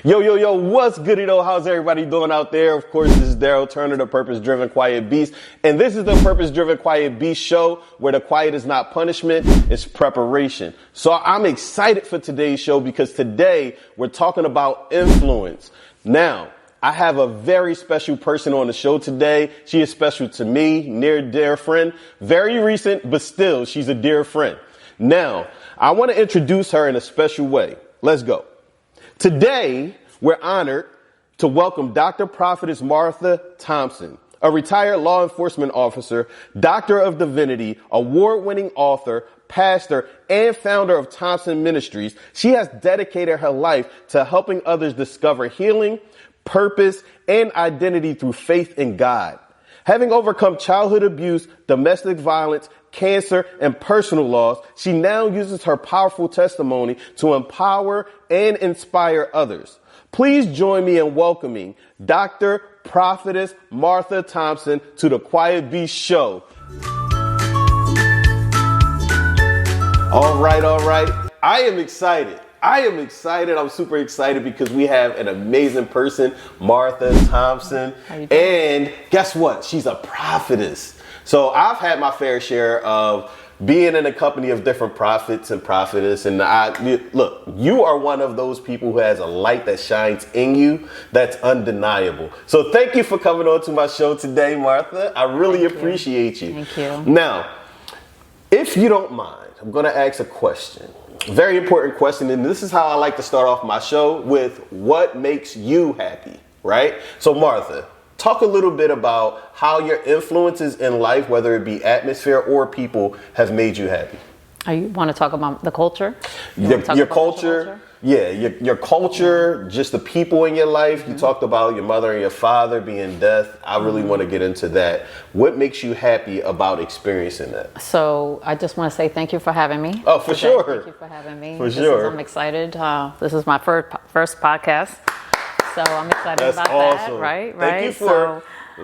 Yo, what's goody though? How's everybody doing out there? Of course, this is Daryl Turner, the Purpose-Driven Quiet Beast. And this is the Purpose-Driven Quiet Beast show where the quiet is not punishment, it's preparation. So I'm excited for today's show because today we're talking about influence. Now, I have a very special person on the show today. She is special to me, near dear friend, very recent, but still she's a dear friend. Now, I want to introduce her in a special way. Let's go. Today, we're honored to welcome Dr. Prophetess Martha Thompson, a retired law enforcement officer, doctor of divinity, award-winning author, pastor, and founder of Thompson Ministries. She has dedicated her life to helping others discover healing, purpose, and identity through faith in God. Having overcome childhood abuse, domestic violence, cancer, and personal loss, she now uses her powerful testimony to empower and inspire others. Please join me in welcoming Dr. Prophetess Martha Thompson to the Quiet Beast Show. All right. I am excited. I'm super excited because we have an amazing person, Martha Thompson. And guess what? She's a prophetess. So I've had my fair share of being in a company of different prophets and prophetess. And look, you are one of those people who has a light that shines in you that's undeniable. So thank you for coming on to my show today, Martha. I really appreciate you. Thank you. Now, if you don't mind, I'm going to ask a question. Very important question. And this is how I like to start off my show with what makes you happy, right? So Martha, talk a little bit about how your influences in life, whether it be atmosphere or people, have made you happy. You want to talk about the culture? Your culture? Yeah, your culture, just the people in your life. Mm-hmm. You talked about your mother and your father being deaf. I really want to get into that. What makes you happy about experiencing that? So I just want to say thank you for having me. Oh, for sure. Thank you for having me. I'm excited. This is my first podcast. So I'm excited That's about awesome. that, right? Thank you for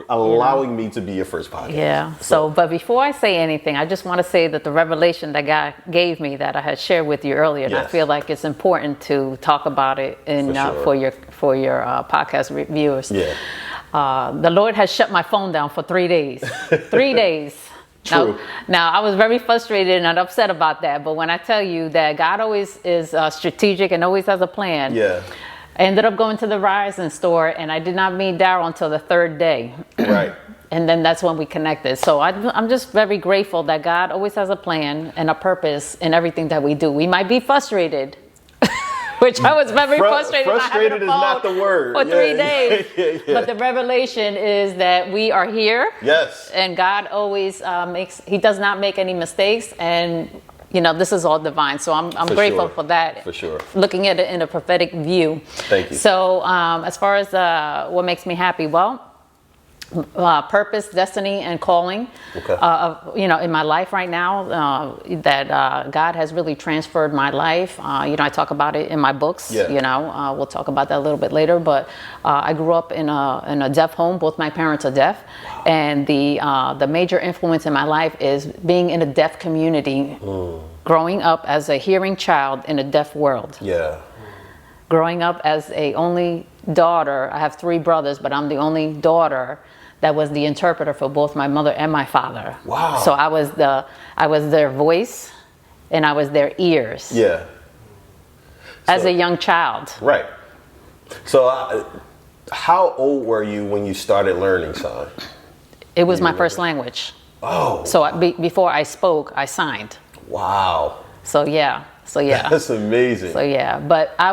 allowing me to be your first podcast. Yeah. So, but before I say anything, I just want to say that the revelation that God gave me that I had shared with you earlier, and I feel like it's important to talk about it for your podcast viewers. Yeah. The Lord has shut my phone down for 3 days. 3 days. True. Now, I was very frustrated and upset about that. But when I tell you that God always is strategic and always has a plan. Yeah. I ended up going to the Verizon store, and I did not meet Daryl until the third day. Right. And then that's when we connected. So I'm just very grateful that God always has a plan and a purpose in everything that we do. We might be frustrated, which I was very frustrated. Frustrated is not the word. For 3 days. But the revelation is that we are here. Yes. And God always He does not make any mistakes. And this is all divine. So I'm grateful for that. For sure. Looking at it in a prophetic view. Thank you. So as far as what makes me happy, purpose, destiny, and calling. Okay. In my life right now, that God has really transferred my life. I talk about it in my books. Yeah. We'll talk about that a little bit later. But I grew up in a deaf home. Both my parents are deaf, and the major influence in my life is being in a deaf community. Growing up as a hearing child in a deaf world. Yeah. Growing up as a only daughter. I have 3 brothers, but I'm the only daughter that was the interpreter for both my mother and my father. Wow. So I was their voice and I was their ears. Yeah. As a young child. Right. So how old were you when you started learning sign? It was my first language. Oh. So before I spoke, I signed. Wow. So yeah. That's amazing. So yeah, but I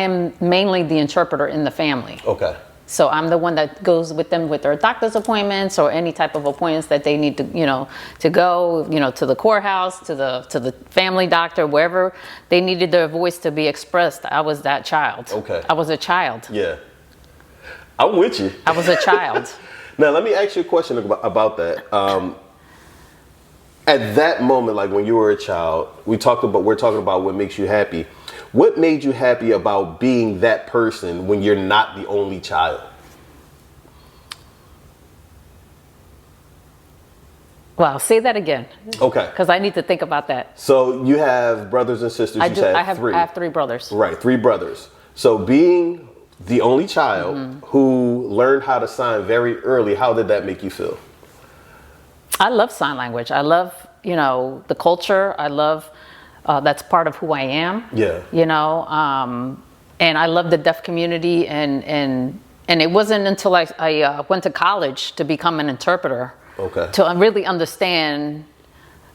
am mainly the interpreter in the family. Okay. So I'm the one that goes with them with their doctor's appointments or any type of appointments that they need to, to go, to the courthouse, to the family doctor, wherever they needed their voice to be expressed. I was that child. Okay. I was a child. Yeah. I'm with you. I was a child. Now let me ask you a question about that. At that moment, like when you were a child, we're talking about what makes you happy. What made you happy about being that person when you're not the only child? Wow, say that again. Okay. Because I need to think about that. So you have brothers and sisters. I have 3 brothers. Right, 3 brothers. So being the only child who learned how to sign very early, how did that make you feel? I love sign language. I love, the culture. I love, that's part of who I am. Yeah. And I love the deaf community, and it wasn't until I went to college to become an interpreter to really understand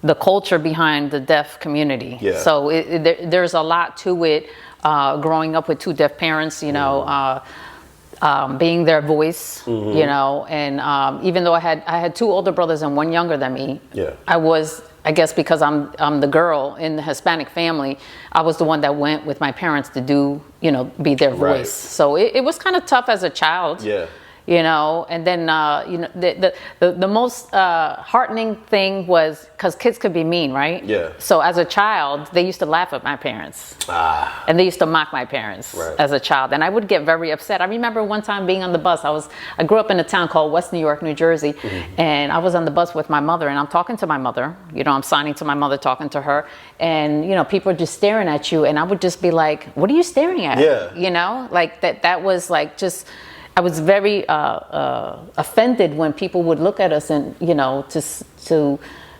the culture behind the deaf community. Yeah. So there's a lot to it. Growing up with two deaf parents, being their voice, and even though I had two older brothers and one younger than me, I guess because I'm the girl in the Hispanic family, I was the one that went with my parents to be their voice. Right. So it was kind of tough as a child. Yeah. And then the most heartening thing was because kids could be mean, right? Yeah. So as a child, they used to laugh at my parents, and they used to mock my parents as a child, and I would get very upset. I remember one time being on the bus. I grew up in a town called West New York, New Jersey, and I was on the bus with my mother, and I'm talking to my mother. I'm signing to my mother, talking to her, and people are just staring at you, and I would just be like, "What are you staring at?" Yeah. Like that was like just. I was very offended when people would look at us and to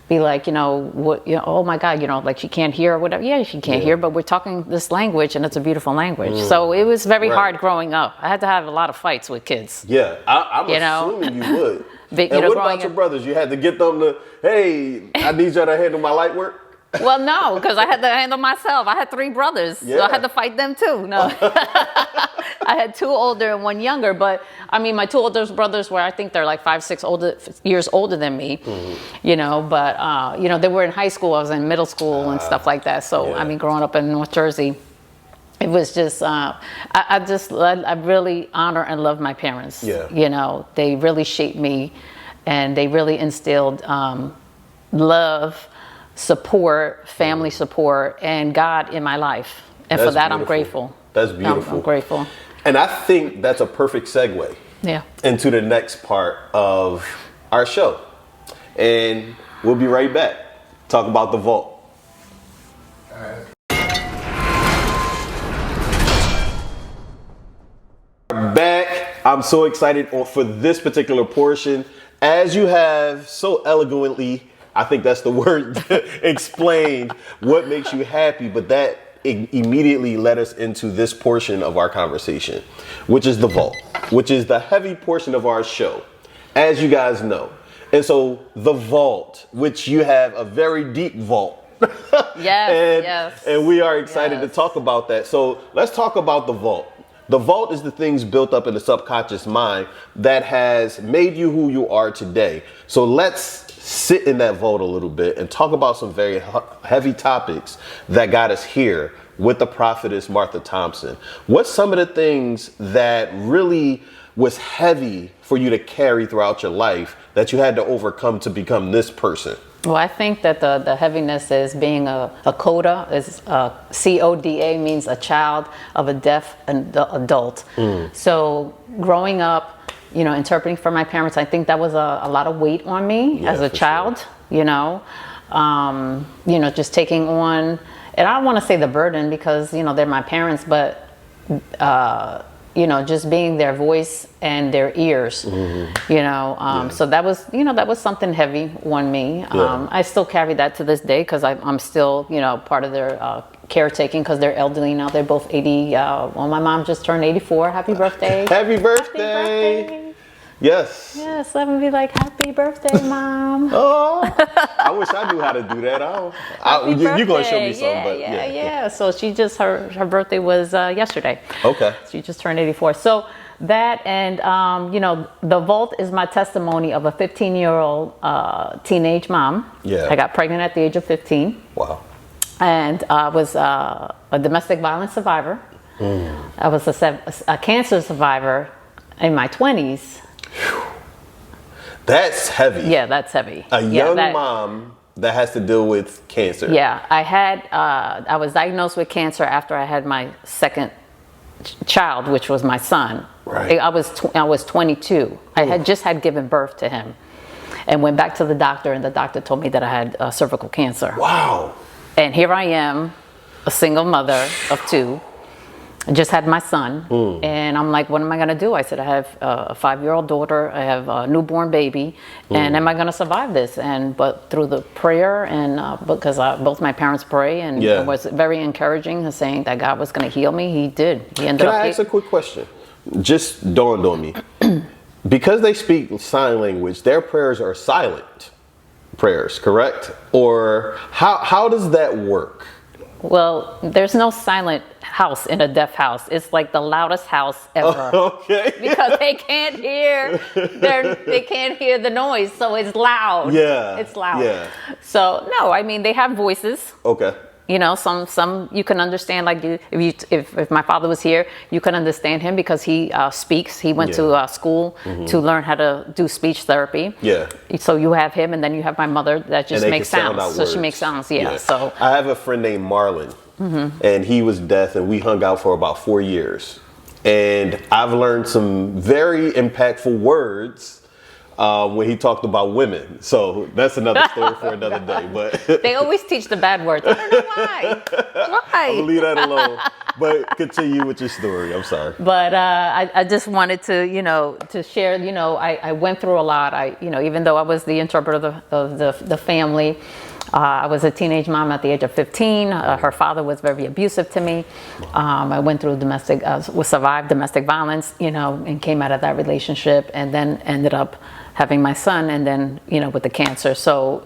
be like what oh my God like she can't hear or whatever. Yeah, she can't hear, but we're talking this language and it's a beautiful language. So it was very hard growing up. I had to have a lot of fights with kids. Yeah, I'm assuming you would. And what about your brothers? You had to get them to, hey, I need you to handle my light work. Well, no, because I had to handle myself. I had 3 brothers, so I had to fight them too. No, I had 2 older and 1 younger. But I mean, my 2 older brothers were, I think they're like 5-6 years older than me. But they were in high school. I was in middle school and stuff like that. So I mean, growing up in North Jersey, it was just I really honor and love my parents. Yeah. They really shaped me, and they really instilled love, support, family support, and God in my life. And for that, beautiful. I'm grateful. That's beautiful. I'm grateful. And I think that's a perfect segue into the next part of our show. And we'll be right back. Talk about the vault. All right. Back. I'm so excited for this particular portion. As you have so eloquently, I think that's the word, explained what makes you happy, but that immediately led us into this portion of our conversation, which is the vault, which is the heavy portion of our show, as you guys know. And so the vault, which you have a very deep vault. Yes. And we are excited to talk about that. So let's talk about the vault. The vault is the things built up in the subconscious mind that has made you who you are today. So let's sit in that vault a little bit and talk about some very heavy topics that got us here with the Prophetess Martha Thompson. What's some of the things that really was heavy for you to carry throughout your life that you had to overcome to become this person? Well, I think that the heaviness is being a coda, is CODA, means a child of a deaf adult. So growing up, interpreting for my parents, I think that was a lot of weight on me as a child, just taking on, and I don't want to say the burden because, they're my parents, but, just being their voice and their ears, so that was something heavy on me. I still carry that to this day because I'm still, part of their caretaking because they're elderly now. They're both 80. My mom just turned 84. Happy birthday. Happy birthday. Happy birthday. Yes. Yes, let me be like, happy birthday, Mom. Oh, I wish I knew how to do that. You're going to show me some, but yeah. So she just, her birthday was yesterday. Okay. She just turned 84. So that and, the vault is my testimony of a 15-year-old teenage mom. Yeah. I got pregnant at the age of 15. Wow. And I was a domestic violence survivor. I was a cancer survivor in my 20s. That's heavy. Yeah, that's heavy. A young mom that has to deal with cancer. Yeah, I was diagnosed with cancer after I had my second child, which was my son. Right. I was 22. I had just given birth to him, and went back to the doctor, and the doctor told me that I had cervical cancer. Wow. And here I am, a single mother of 2. I just had my son, and I'm like, what am I going to do? I said, I have a 5-year-old daughter, I have a newborn baby, and am I going to survive this? But through the prayer, and because both my parents pray, and it was very encouraging, saying that God was going to heal me. He did. He ended up. Can I ask a quick question? Just dawned on me. Because they speak sign language, their prayers are silent prayers, correct? Or how does that work? Well, there's no silent house in a deaf house. It's like the loudest house ever. Okay. Because they can't hear the noise, so it's loud. Yeah. It's loud. Yeah. So no, I mean, they have voices. Okay. You know, some you can understand. Like if my father was here, you can understand him because he speaks. He went to school to learn how to do speech therapy. Yeah. So you have him, and then you have my mother that just makes sounds. So she makes sounds. Yeah. So I have a friend named Marlon, and he was deaf, and we hung out for about 4 years, and I've learned some very impactful words. When he talked about women. So that's another story for another day. But they always teach the bad words. I don't know why. Why? I'm gonna leave that alone. But continue with your story. I'm sorry. But I just wanted to, to share, I went through a lot. Even though I was the interpreter of the family, I was a teenage mom at the age of 15. Her father was very abusive to me. I went through survived domestic violence, and came out of that relationship, and then ended up having my son, and then, with the cancer. So,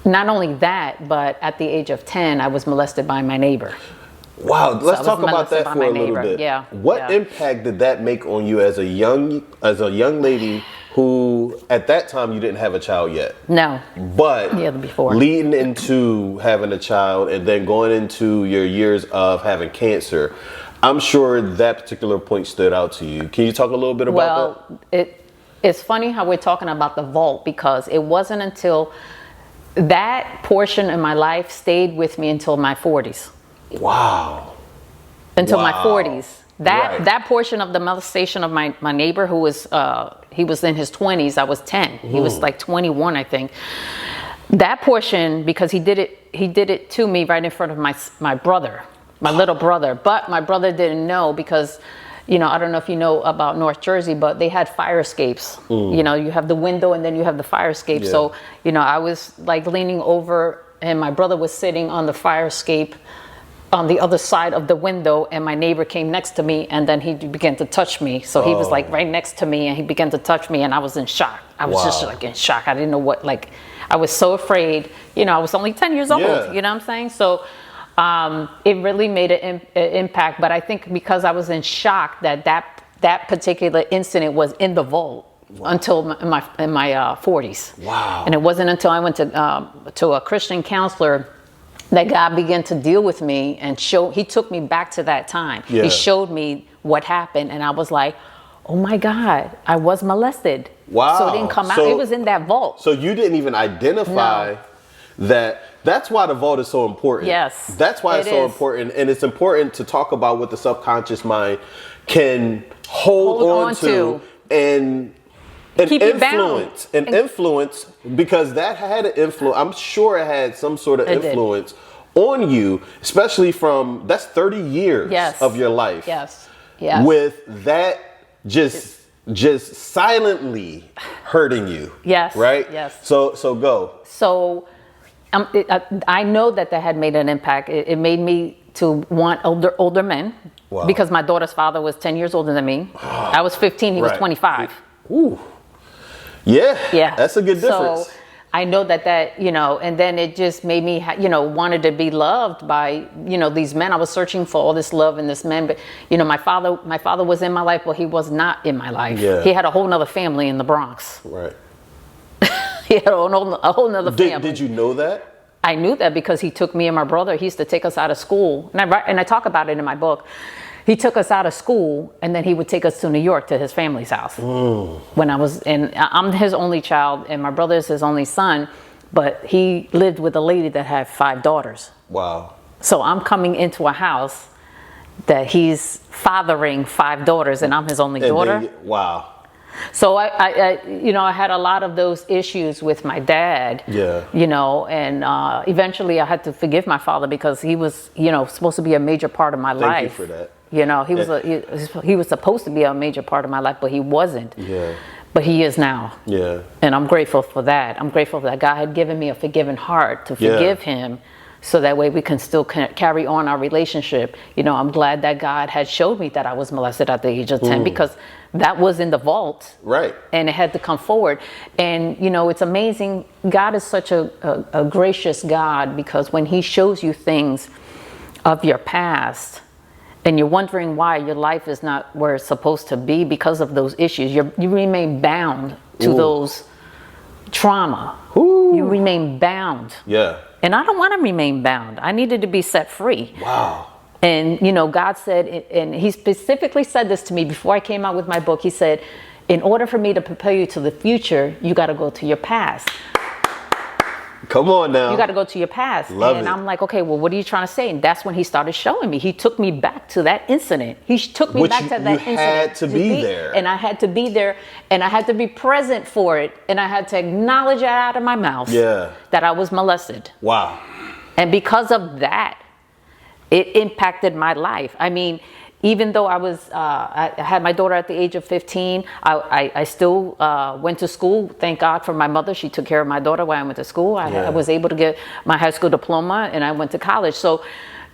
not only that, but at the age of 10, I was molested by my neighbor. Wow, let's talk about that for a little bit. Yeah. What impact did that make on you as a young lady who, at that time, you didn't have a child yet? No. But before. Leading into having a child and then going into your years of having cancer, I'm sure that particular point stood out to you. Can you talk a little bit about that? It's funny how we're talking about the vault, because it wasn't until that portion in my life stayed with me until my 40s. Wow. Until my 40s. That portion of the molestation of my neighbor, who was he was in his 20s, I was 10. He was like 21, I think. That portion, because he did it to me right in front of my brother, my little brother. But my brother didn't know, because I don't know if you know about North Jersey, but they had fire escapes. You have the window and then you have the fire escape. Yeah. So, I was like leaning over, and my brother was sitting on the fire escape on the other side of the window, and my neighbor came next to me, and then he began to touch me. So he was like right next to me, and he began to touch me, and I was in shock. I was just like in shock. I didn't know what, I was so afraid. I was only 10 years old. Yeah. You know what I'm saying? So it really made an impact. But I think because I was in shock that particular incident was in the vault until in my 40s. Wow. And it wasn't until I went to a Christian counselor that God began to deal with me, and he took me back to that time. Yeah. He showed me what happened, and I was like, oh my God, I was molested. Wow. So it didn't come out. It was in that vault. So you didn't even identify that. That's why the vault is so important. Yes. That's why it's so important. And it's important to talk about what the subconscious mind can hold on to and keep influence. Influence, because that had an influence. I'm sure it had some sort of influence on you, especially that's 30 years of your life. Yes. With that just silently hurting you. Yes. Right? Yes. So go. So I know that had made an impact. It made me to want older men. Wow. Because my daughter's father was 10 years older than me. I was 15, he was 25. Ooh. Yeah. That's a good difference. So I know that and then it just made me, wanted to be loved by, these men. I was searching for all this love in this man, but my father was in my life, but he was not in my life. Yeah. He had a whole nother family in the Bronx. Right. He had a whole nother family. Did you know that? I knew that because he took me and my brother. He used to take us out of school, and I talk about it in my book. He took us out of school, and then he would take us to New York to his family's house. When I'm his only child, and my brother is his only son, but he lived with a lady that had 5 daughters. Wow. So I'm coming into a house that he's fathering 5 daughters, and I'm his only daughter. Wow. So I had a lot of those issues with my dad. Yeah. And eventually I had to forgive my father because he was, supposed to be a major part of my life. Thank you for that. He was supposed to be a major part of my life, but he wasn't. Yeah. But he is now. Yeah. And I'm grateful for that. I'm grateful that God had given me a forgiving heart to forgive him, so that way we can still carry on our relationship. I'm glad that God had showed me that I was molested at the age of 10, because that was in the vault. Right. And it had to come forward. And, it's amazing. God is such a gracious God, because when he shows you things of your past, and you're wondering why your life is not where it's supposed to be because of those issues, you remain bound to those trauma. Ooh. You remain bound. Yeah. And I don't want to remain bound. I needed to be set free. Wow. And, God said, and he specifically said this to me before I came out with my book. He said, in order for me to prepare you to the future, you got to go to your past. Come on now. You got to go to your past. Love and it. I'm like, okay, well, what are you trying to say? And that's when he started showing me. He took me back to that incident. He took me back to that incident. You had to be there. And I had to be there, and I had to be present for it. And I had to acknowledge it out of my mouth that I was molested. Wow. And because of that, it impacted my life. I mean, even though I had my daughter at the age of 15, I still went to school. Thank God for my mother. She took care of my daughter while I went to school. I was able to get my high school diploma, and I went to college. So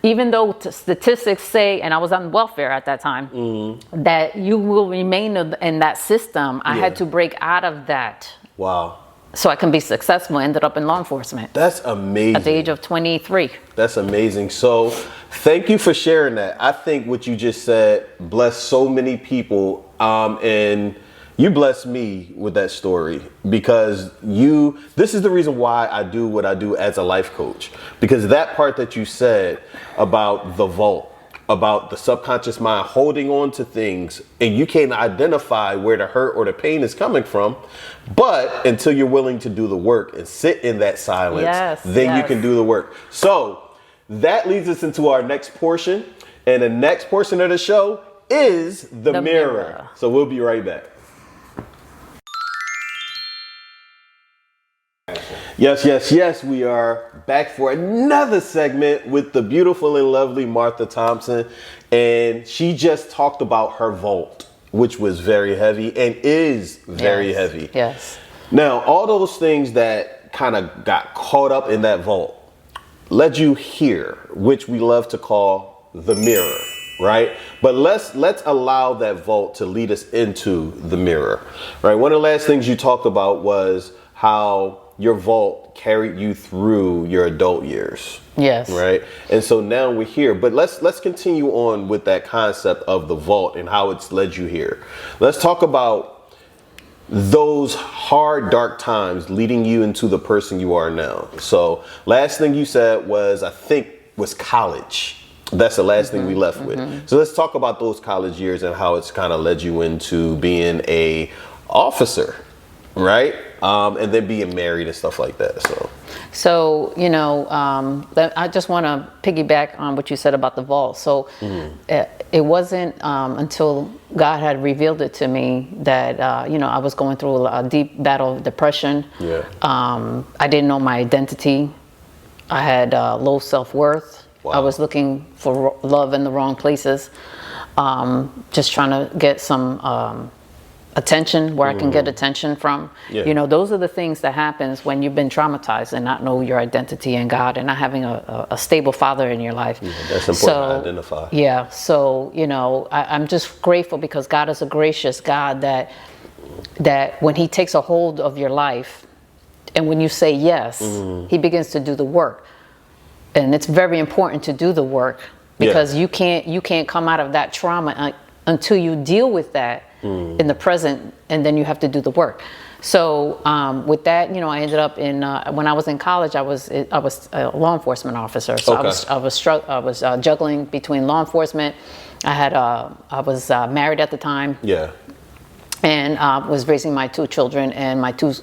even though statistics say, and I was on welfare at that time, that you will remain in that system, I had to break out of that. Wow. So I can be successful. Ended up in law enforcement. That's amazing. At the age of 23. That's amazing. So thank you for sharing that. I think what you just said blessed so many people. And you blessed me with that story, because this is the reason why I do what I do as a life coach. Because that part that you said about the vault, about the subconscious mind holding on to things, and you can't identify where the hurt or the pain is coming from, but until you're willing to do the work and sit in that silence, then you can do the work. So that leads us into our next portion, and the next portion of the show is the mirror. So we'll be right back. Yes, we are back for another segment with the beautiful and lovely Martha Thompson. And she just talked about her vault, which was very heavy and is very heavy. Yes. Now, all those things that kind of got caught up in that vault led you here, which we love to call the mirror, right? But let's allow that vault to lead us into the mirror, right? One of the last things you talked about was how your vault carried you through your adult years. Yes. Right. And so now we're here, but let's continue on with that concept of the vault and how it's led you here. Let's talk about those hard, dark times leading you into the person you are now. So last thing you said was college. That's the last thing we left with. So let's talk about those college years and how it's kind of led you into being a officer, right? And then being married and stuff like that. So I just want to piggyback on what you said about the vault. So it wasn't until God had revealed it to me that, I was going through a deep battle of depression. Yeah. I didn't know my identity. I had low self-worth. Wow. I was looking for love in the wrong places. Just trying to get some attention where I can get attention from. Yeah. Those are the things that happens when you've been traumatized and not know your identity in God and not having a stable father in your life. Yeah, that's important to identify. Yeah. So, I'm just grateful because God is a gracious God that when he takes a hold of your life and when you say yes, he begins to do the work. And it's very important to do the work because you can't come out of that trauma until you deal with that in the present, and then you have to do the work. So with that, I ended up in when I was in college, I was a law enforcement officer. So I was juggling between law enforcement. I was married at the time. Yeah. And was raising my 2 children and my 2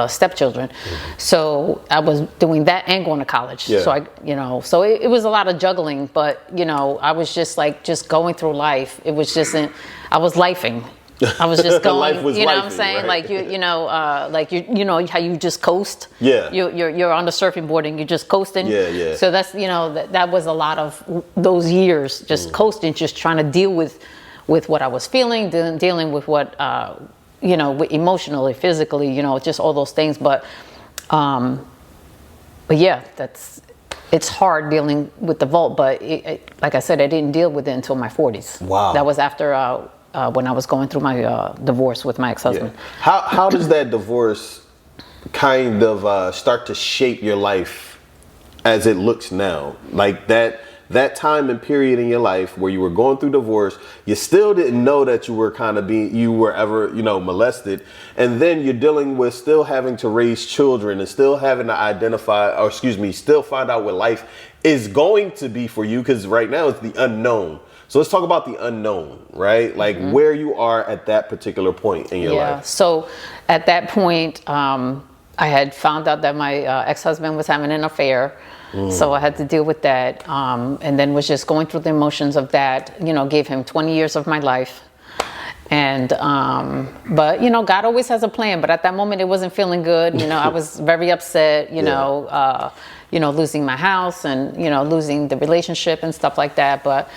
stepchildren. So I was doing that and going to college. Yeah. So so it was a lot of juggling, but I was just going through life. It was just I was lifing. I was just going, Life was you know lifing, what I'm saying? right? Like you know how you just coast. Yeah. You're on the surfing board and you're just coasting. Yeah. So that's, that was a lot of those years just coasting, just trying to deal with what I was feeling, dealing with what, emotionally, physically, just all those things. But yeah, it's hard dealing with the vault. But like I said, I didn't deal with it until my 40s. Wow. That was after when I was going through my divorce with my ex-husband. Yeah. How does that divorce kind of start to shape your life as it looks now? Like that time and period in your life where you were going through divorce, you still didn't know that you were ever molested, and then you're dealing with still having to raise children and still having to still find out what life is going to be for you, because right now it's the unknown. So let's talk about the unknown, right? Like where you are at that particular point in your life. Yeah. So at that point, I had found out that my ex-husband was having an affair. So I had to deal with that. And then was just going through the emotions of that, gave him 20 years of my life. And, but God always has a plan, but at that moment it wasn't feeling good. I was very upset, losing my house and, losing the relationship and stuff like that. But,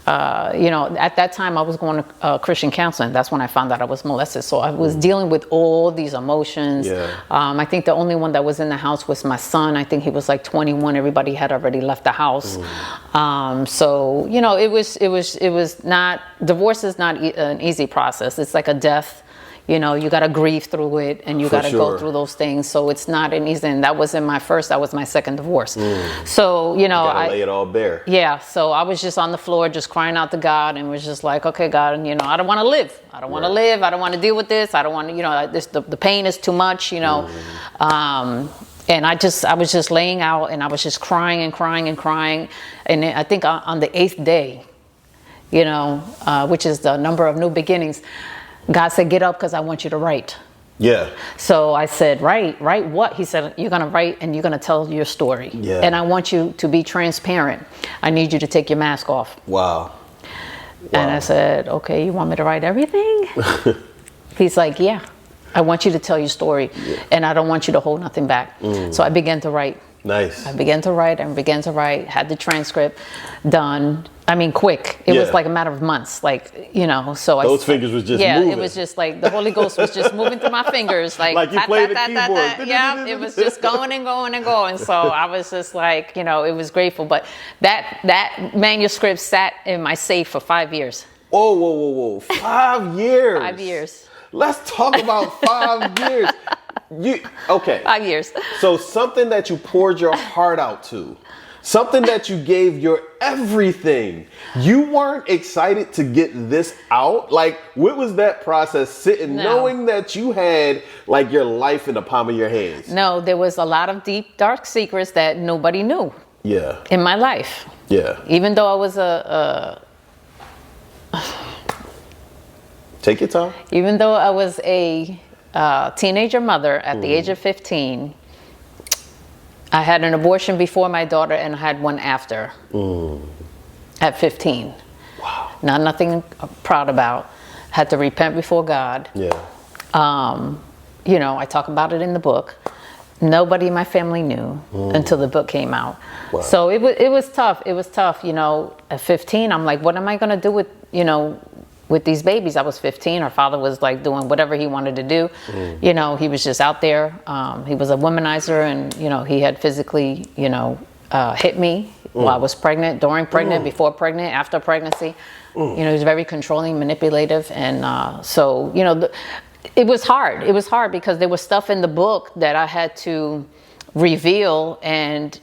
at that time I was going to Christian counseling. That's when I found out I was molested. So I was dealing with all these emotions. Yeah. I think the only one that was in the house was my son. I think he was like 21. Everybody had already left the house. So, it was not, divorce is not an easy process. It's like a death. You got to grieve through it, and you got to go through those things. So it's not an easy, and that wasn't my first, that was my second divorce. So, I lay it all bare. Yeah. So I was just on the floor, just crying out to God, and was just like, okay, God, and I don't want to live. I don't want to live. I don't want to deal with this. I don't want to, the pain is too much, And I was just laying out, and I was just crying and crying and crying. And I think on the 8th day, which is the number of new beginnings, God said, get up because I want you to write. Yeah. So I said, write what? He said, you're going to write and you're going to tell your story. Yeah. And I want you to be transparent. I need you to take your mask off. Wow. And I said, okay, you want me to write everything? He's like, yeah, I want you to tell your story and I don't want you to hold nothing back. So I began to write. Nice. I began to write, had the transcript done. I mean, quick. It was like a matter of months, so those fingers was just moving. It was just like the Holy Ghost was just moving through my fingers, like you played the keyboard. Yeah, it was just going and going and going. So I was just like, it was grateful. But that manuscript sat in my safe for 5 years. Whoa. 5 years. 5 years. Let's talk about 5 years. Okay. 5 years. So something that you poured your heart out to, something that you gave your everything, you weren't excited to get this out? Like, what was that process sitting, knowing that you had like your life in the palm of your hands? No, there was a lot of deep, dark secrets that nobody knew. Yeah. In my life. Yeah. Even though I was Take your time. Even though I was a teenager mother at the age of 15, I had an abortion before my daughter and I had one after at 15. Wow. Now, nothing I'm proud about. Had to repent before God. Yeah. I talk about it in the book. Nobody in my family knew until the book came out. Wow. So it was tough. It was tough. At 15, I'm like, what am I going to do with these babies? I was 15. Our father was like doing whatever he wanted to do. He was just out there. He was a womanizer, and he had physically hit me while I was pregnant, during pregnant, before pregnant, after pregnancy. He was very controlling, manipulative, and so it was hard. It was hard because there was stuff in the book that I had to reveal, and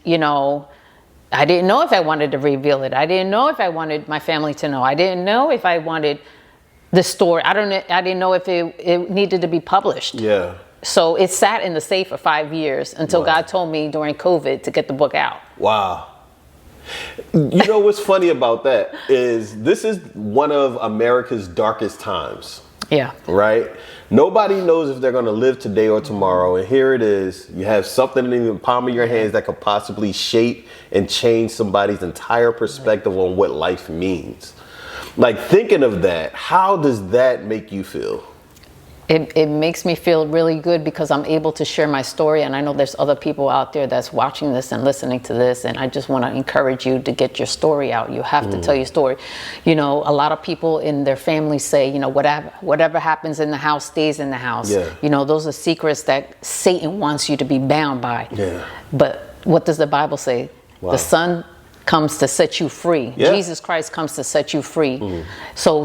I didn't know if I wanted to reveal it. I didn't know if I wanted my family to know. I didn't know if I wanted the story. I didn't know if it needed to be published. Yeah. So it sat in the safe for 5 years until God told me during COVID to get the book out. Wow. What's funny about that is this is one of America's darkest times. Yeah. Right? Nobody knows if they're going to live today or tomorrow. And here it is. You have something in the palm of your hands that could possibly shape and change somebody's entire perspective on what life means. Like, thinking of that, how does that make you feel? It makes me feel really good because I'm able to share my story, and I know there's other people out there that's watching this and listening to this, and I just want to encourage you to get your story out. You have to tell your story. You know, a lot of people in their families say, you know, whatever happens in the house stays in the house. Yeah. You know, those are secrets that Satan wants you to be bound by. Yeah. But what does the Bible say? Wow. The Son comes to set you free. Yeah. Jesus Christ comes to set you free. So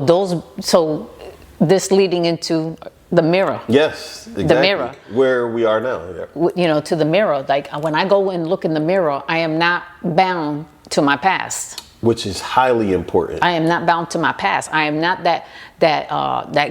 this leading into the mirror. Yes, exactly. The mirror. Where we are now. Yeah. You know, to the mirror. Like, when I go and look in the mirror, I am not bound to my past. Which is highly important. I am not bound to my past. I am not that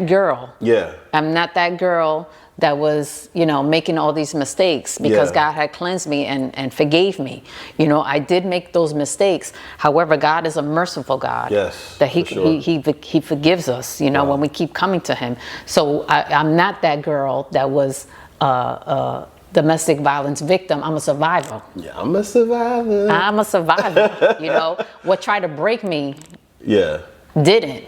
girl. Yeah. I'm not that girl that was, you know, making all these mistakes because God had cleansed me and forgave me. You know, I did make those mistakes. However, God is a merciful God. Yes, that he forgives us, you know, when we keep coming to him. So I'm not that girl that was domestic violence victim. I'm a survivor. Yeah, I'm a survivor. I'm a survivor. You know, what tried to break me didn't.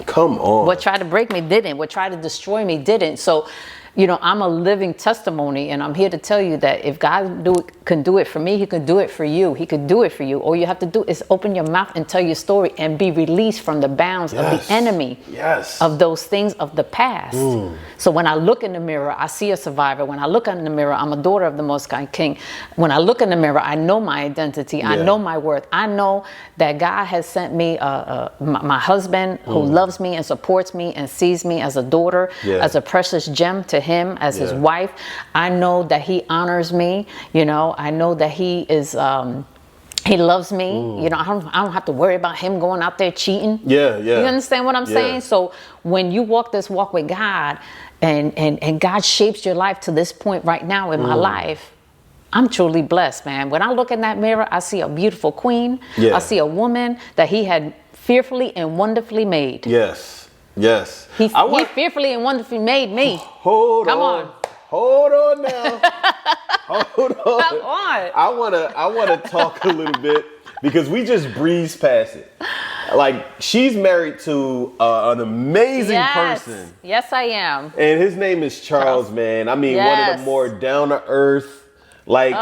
Come on. What tried to break me didn't. What tried to destroy me didn't. So, you know, I'm a living testimony, and I'm here to tell you that if God can do it for me, he can do it for you. He could do it for you. All you have to do is open your mouth and tell your story and be released from the bounds of the enemy, of those things of the past. So when I look in the mirror, I see a survivor. When I look in the mirror, I'm a daughter of the Most High King. When I look in the mirror, I know my identity. I know my worth. I know that God has sent me my husband who loves me and supports me and sees me as a daughter, as a precious gem to him, as his wife. I know that he honors me. You know, I know that he is he loves me. You know, I don't have to worry about him going out there cheating. You understand what I'm saying? So when you walk this walk with God and God shapes your life to this point right now in my life, I'm truly blessed, man. When I look in that mirror, I see a beautiful queen. I see a woman that he had fearfully and wonderfully made. Yes. He fearfully and wonderfully made me. Hold on now. Hold on. Come on. I wanna talk a little bit because we just breezed past it. Like, she's married to an amazing person. Yes, I am. And his name is Charles, man. I mean, one of the more down to earth. Like,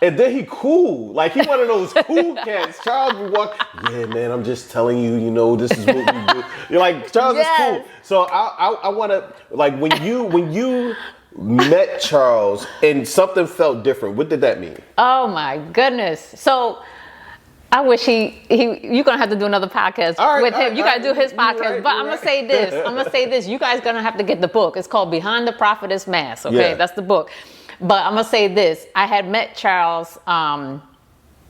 and then he cool. Like, he one of those cool cats. Charles would walk, yeah, man, I'm just telling you, you know, this is what we do. You're like, Charles is cool. So I want to, like, when you met Charles and something felt different, what did that mean? Oh, my goodness. So I wish you're going to have to do another podcast with him. You got to do his podcast. But I'm going to say this. You guys going to have to get the book. It's called Behind the Prophetess Mask. Okay, that's the book. But I'm gonna say this: I had met Charles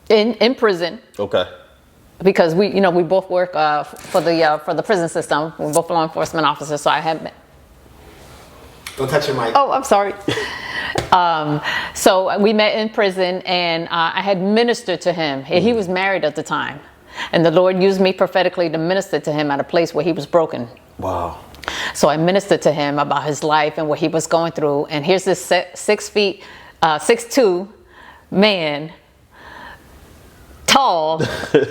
in prison. Okay. Because we both work for the prison system. We're both law enforcement officers, so I had met. Don't touch your mic. Oh, I'm sorry. So we met in prison, and I had ministered to him. He was married at the time, and the Lord used me prophetically to minister to him at a place where he was broken. Wow. So I ministered to him about his life and what he was going through. And here's this 6'2" man, tall.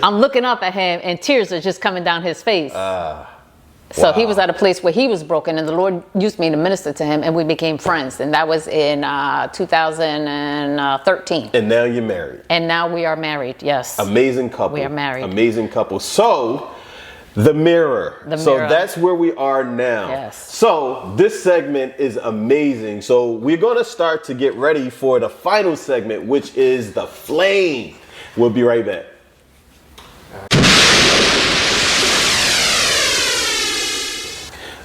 I'm looking up at him and tears are just coming down his face. So he was at a place where he was broken, and the Lord used me to minister to him, and we became friends. And that was in 2013. And now you're married. And now we are married, yes. Amazing couple. We are married. Amazing couple. So, the mirror. So that's where we are now. Yes. So this segment is amazing. So we're going to start to get ready for the final segment, which is the flame. We'll be right back.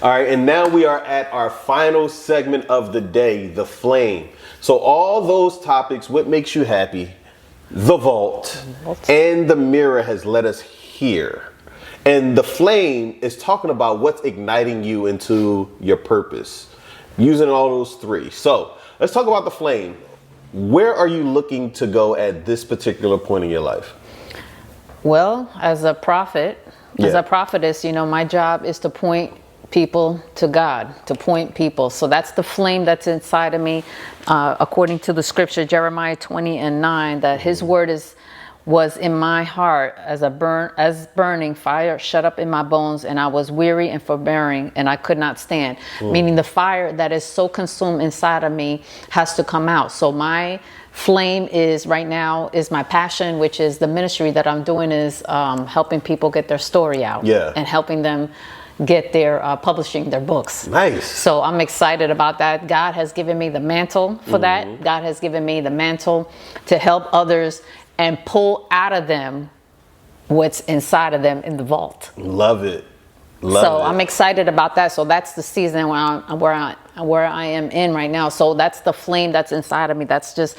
All right, and now we are at our final segment of the day, the flame. So all those topics, what makes you happy, the vault, and the mirror has led us here. And the flame is talking about what's igniting you into your purpose, using all those three. So let's talk about the flame. Where are you looking to go at this particular point in your life? Well, as a prophet, as a prophetess, you know, my job is to point people to God, to point people. So that's the flame that's inside of me, according to the scripture, Jeremiah 20:9, that his word is was in my heart as burning fire shut up in my bones, and I was weary and forbearing, and I could not stand. Meaning the fire that is so consumed inside of me has to come out. So my flame is right now is my passion, which is the ministry that I'm doing is helping people get their story out and helping them get their publishing their books. Nice. So I'm excited about that. God has given me the mantle for that. God has given me the mantle to help others and pull out of them what's inside of them in the vault. Love it. I'm excited about that. So that's the season where I am in right now. So that's the flame that's inside of me. That's just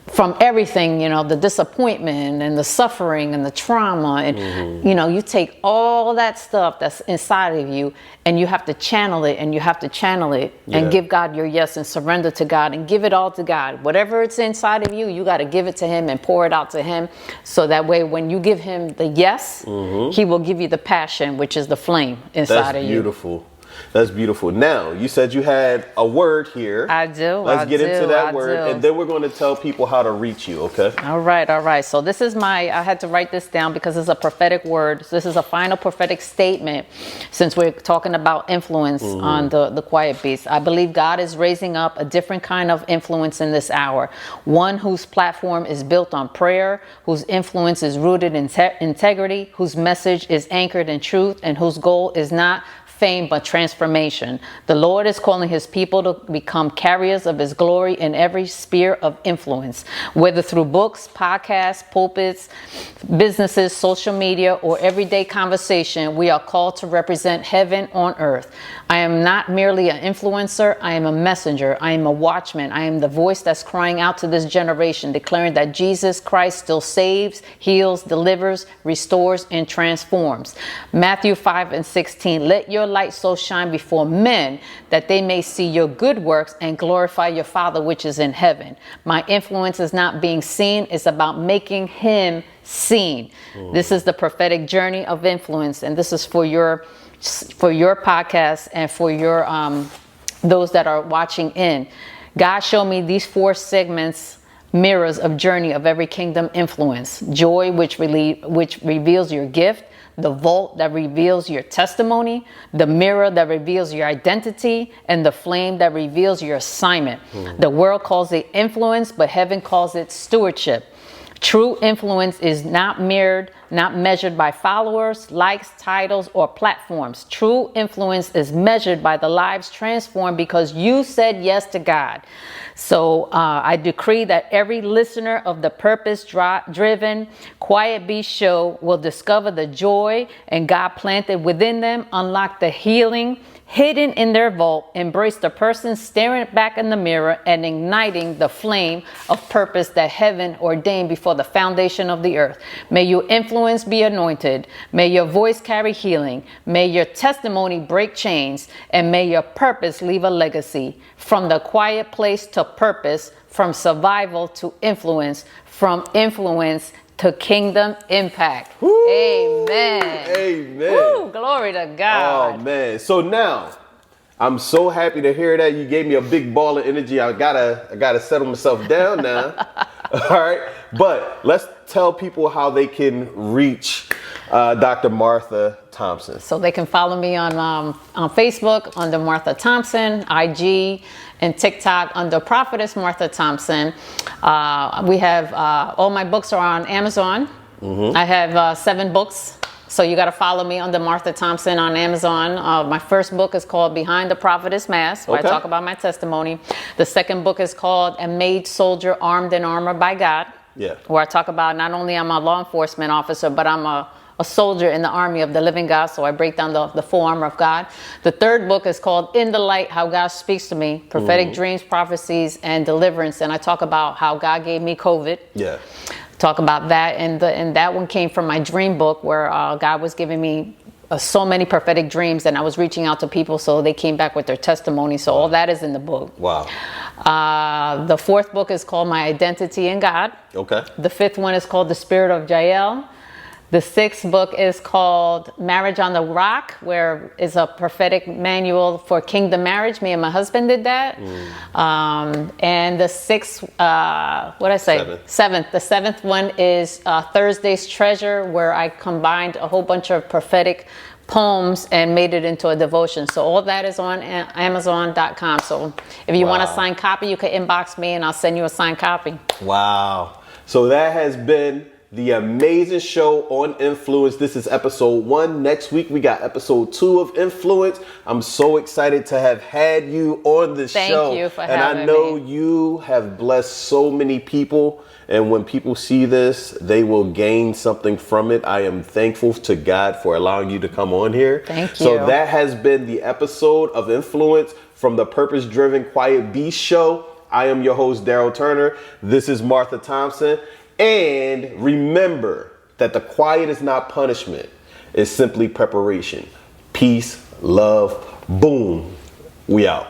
from everything, the disappointment and the suffering and the trauma. And, you take all that stuff that's inside of you and you have to channel it and and give God your yes and surrender to God and give it all to God. Whatever it's inside of you, you got to give it to him and pour it out to him. So that way, when you give him the yes, he will give you the passion, which is the flame inside of you. That's beautiful. That's beautiful. Now, you said you had a word here. I do. Let's get into that word, and then we're going to tell people how to reach you, okay? All right. So this is I had to write this down because it's a prophetic word. So this is a final prophetic statement since we're talking about influence on the Quiet Beast. I believe God is raising up a different kind of influence in this hour. One whose platform is built on prayer, whose influence is rooted in integrity, whose message is anchored in truth, and whose goal is not fame but transformation. The Lord is calling his people to become carriers of his glory in every sphere of influence, whether through books, podcasts, pulpits, businesses, social media, or everyday conversation. We are called to represent heaven on earth. I am not merely an influencer. I am a messenger. I am a watchman. I am the voice that's crying out to this generation, declaring that Jesus Christ still saves, heals, delivers, restores, and transforms. Matthew 5:16. Let your light so shine before men that they may see your good works and glorify your Father which is in heaven. My influence is not being seen, it's about making him seen. This is the prophetic journey of influence, and this is for your podcast and for your those that are watching in. God showed me these 4 segments, mirrors of journey of every kingdom influence. Joy, which reveals your gift. The vault that reveals your testimony, the mirror that reveals your identity, and the flame that reveals your assignment. The world calls it influence, but heaven calls it stewardship. True influence is not measured by followers, likes, titles, or platforms. True influence is measured by the lives transformed because you said yes to God. So I decree that every listener of the purpose-driven Quiet Beast show will discover the joy and God planted within them, unlock the healing hidden in their vault, embrace the person staring back in the mirror, and igniting the flame of purpose that heaven ordained before the foundation of the earth. May your influence be anointed. May your voice carry healing. May your testimony break chains. And may your purpose leave a legacy. From the quiet place to purpose, from survival to influence, from influence to kingdom impact. Woo! Amen. Amen. Woo! Glory to God. Oh man. So now I'm so happy to hear that. You gave me a big ball of energy. I gotta settle myself down now. All right. But let's tell people how they can reach Dr. Martha Thompson. So they can follow me on Facebook under Martha Thompson, IG, and TikTok under Prophetess Martha Thompson. We have all my books are on Amazon. I have 7 books. So you got to follow me under Martha Thompson on Amazon. My first book is called Behind the Prophetess Mask, where I talk about my testimony. The second book is called A Made Soldier Armed in Armor by God, where I talk about not only I'm a law enforcement officer, but I'm a soldier in the army of the living God. So I break down the full armor of God. The third book is called In the Light, How God Speaks to Me, Prophetic Dreams, Prophecies, and Deliverance. And I talk about how God gave me COVID. Talk about that. And that one came from my dream book where God was giving me so many prophetic dreams, and I was reaching out to people so they came back with their testimony. So all that is in the book. Wow. The fourth book is called My Identity in God. Okay. The fifth one is called The Spirit of Jael. The 6th book is called Marriage on the Rock, where is a prophetic manual for kingdom marriage. Me and my husband did that. And the 6th, Seventh. The 7th one is Thursday's Treasure, where I combined a whole bunch of prophetic poems and made it into a devotion. So all that is on Amazon.com. So if you want a signed copy, you can inbox me and I'll send you a signed copy. Wow. So that has been the amazing show on influence. This is episode 1. Next week we got episode 2 of influence. I'm so excited to have had you on the show. Thank you for having me. And I know you have blessed so many people. And when people see this, they will gain something from it. I am thankful to God for allowing you to come on here. Thank you. So that has been the episode of Influence from the Purpose Driven Quiet Beast Show. I am your host, Daryl Turner. This is Martha Thompson. And remember that the quiet is not punishment. It's simply preparation. Peace, love, boom. We out.